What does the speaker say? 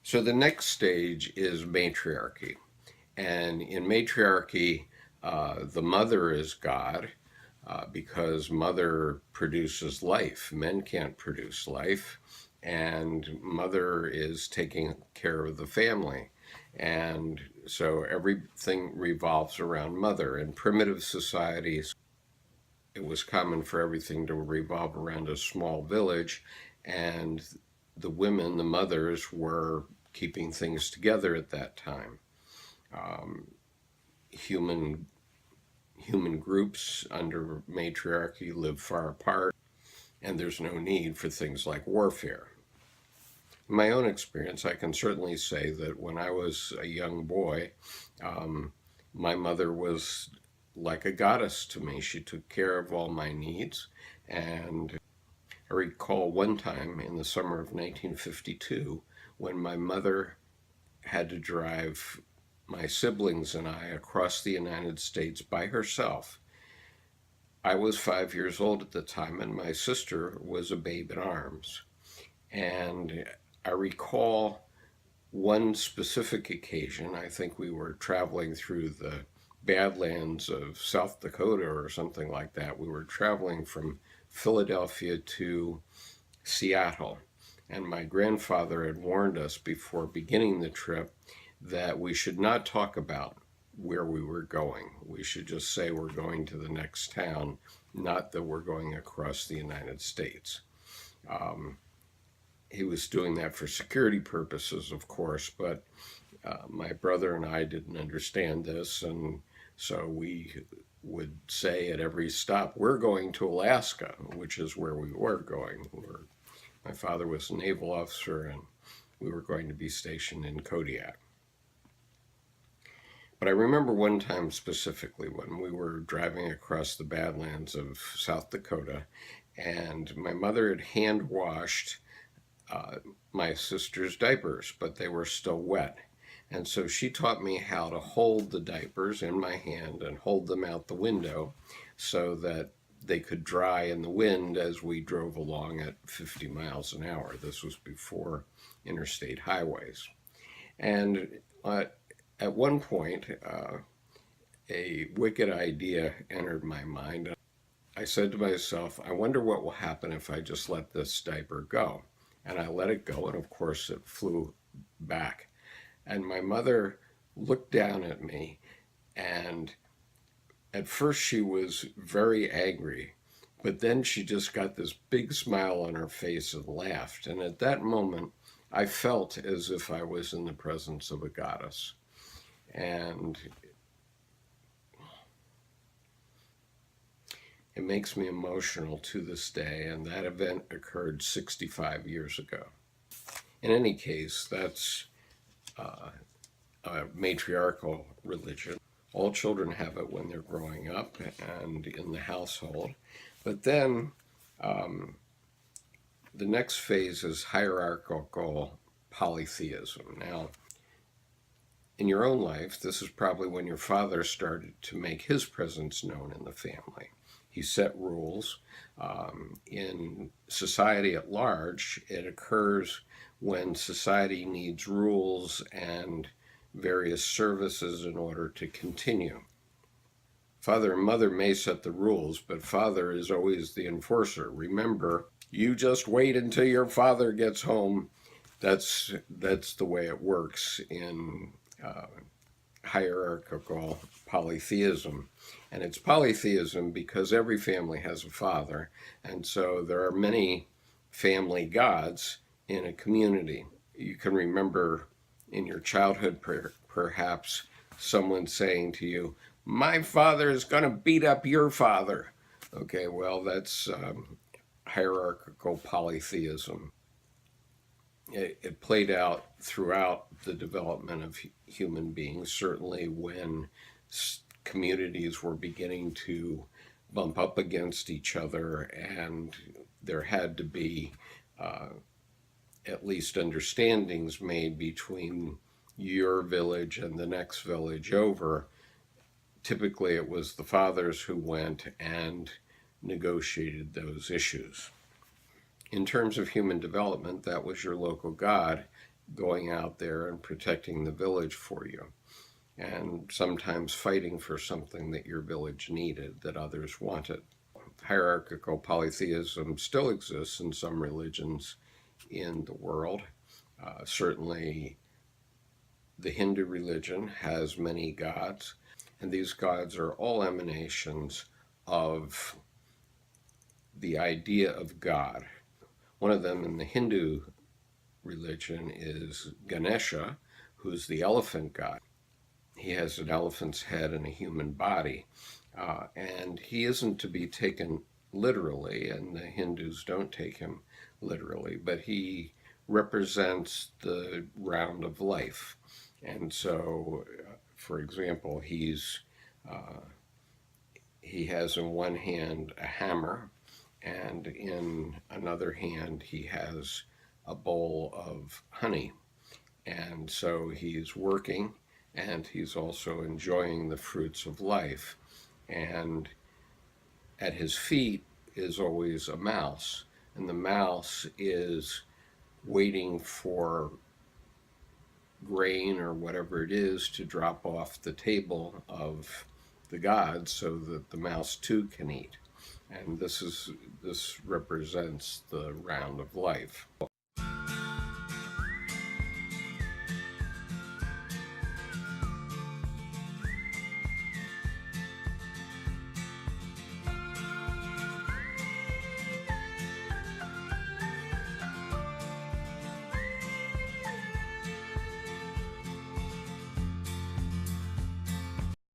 So the next stage is matriarchy. And in matriarchy, the mother is God because mother produces life. Men can't produce life. And mother is taking care of the family. And so everything revolves around mother. In primitive societies, it was common for everything to revolve around a small village, and the women, the mothers, were keeping things together at that time. Um, human human groups under matriarchy live far apart, and there's no need for things like warfare. In my own experience, I can certainly say that when I was a young boy, um, my mother was like a goddess to me. She took care of all my needs. And I recall one time in the summer of 1952 when my mother had to drive my siblings and I across the United States by herself. I was 5 years old at the time, and my sister was a babe in arms. And I recall one specific occasion. I think we were traveling through the Badlands of South Dakota or something like that. We were traveling from Philadelphia to Seattle. And my grandfather had warned us before beginning the trip that we should not talk about where we were going. We should just say we're going to the next town, not that we're going across the United States. Um, he was doing that for security purposes, of course, but my brother and I didn't understand this, and so we would say at every stop, we're going to Alaska, which is where we were going. My father was a naval officer, and we were going to be stationed in Kodiak. But I remember one time specifically when we were driving across the Badlands of South Dakota, and my mother had hand washed uh, my sister's diapers, but they were still wet. And so she taught me how to hold the diapers in my hand and hold them out the window so that they could dry in the wind as we drove along at 50 miles an hour. This was before interstate highways. And at one point, a wicked idea entered my mind. I said to myself, I wonder what will happen if I just let this diaper go. And I let it go, and of course, it flew back. And my mother looked down at me, and at first she was very angry, but then she just got this big smile on her face and laughed. And at that moment, I felt as if I was in the presence of a goddess. And it makes me emotional to this day, and that event occurred 65 years ago. In any case, that's a matriarchal religion. All children have it when they're growing up and in the household. But then the next phase is hierarchical polytheism. Now, in your own life, this is probably when your father started to make his presence known in the family. He set rules. In society at large, it occurs when society needs rules and various services in order to continue. Father and mother may set the rules, but father is always the enforcer. Remember, you just wait until your father gets home. That's the way it works in hierarchical polytheism. And it's polytheism because every family has a father, and so there are many family gods in a community. You can remember in your childhood perhaps someone saying to you, my father is going to beat up your father. Okay, well, that's hierarchical polytheism. It played out throughout the development of human beings, certainly when communities were beginning to bump up against each other, and there had to be at least understandings made between your village and the next village over. Typically, it was the fathers who went and negotiated those issues. In terms of human development, that was your local god, going out there and protecting the village for you, and sometimes fighting for something that your village needed that others wanted. Hierarchical polytheism still exists in some religions in the world. Certainly, the Hindu religion has many gods, and these gods are all emanations of the idea of God. One of them in the Hindu religion is Ganesha, who's the elephant god. He has an elephant's head and a human body, and he isn't to be taken literally, and the Hindus don't take him literally, but he represents the round of life. And so, for example, he has in one hand a hammer, and in another hand he has a bowl of honey. And so he's working, and he's also enjoying the fruits of life. And at his feet is always a mouse, and the mouse is waiting for grain or whatever it is to drop off the table of the gods so that the mouse too can eat. And this represents the round of life.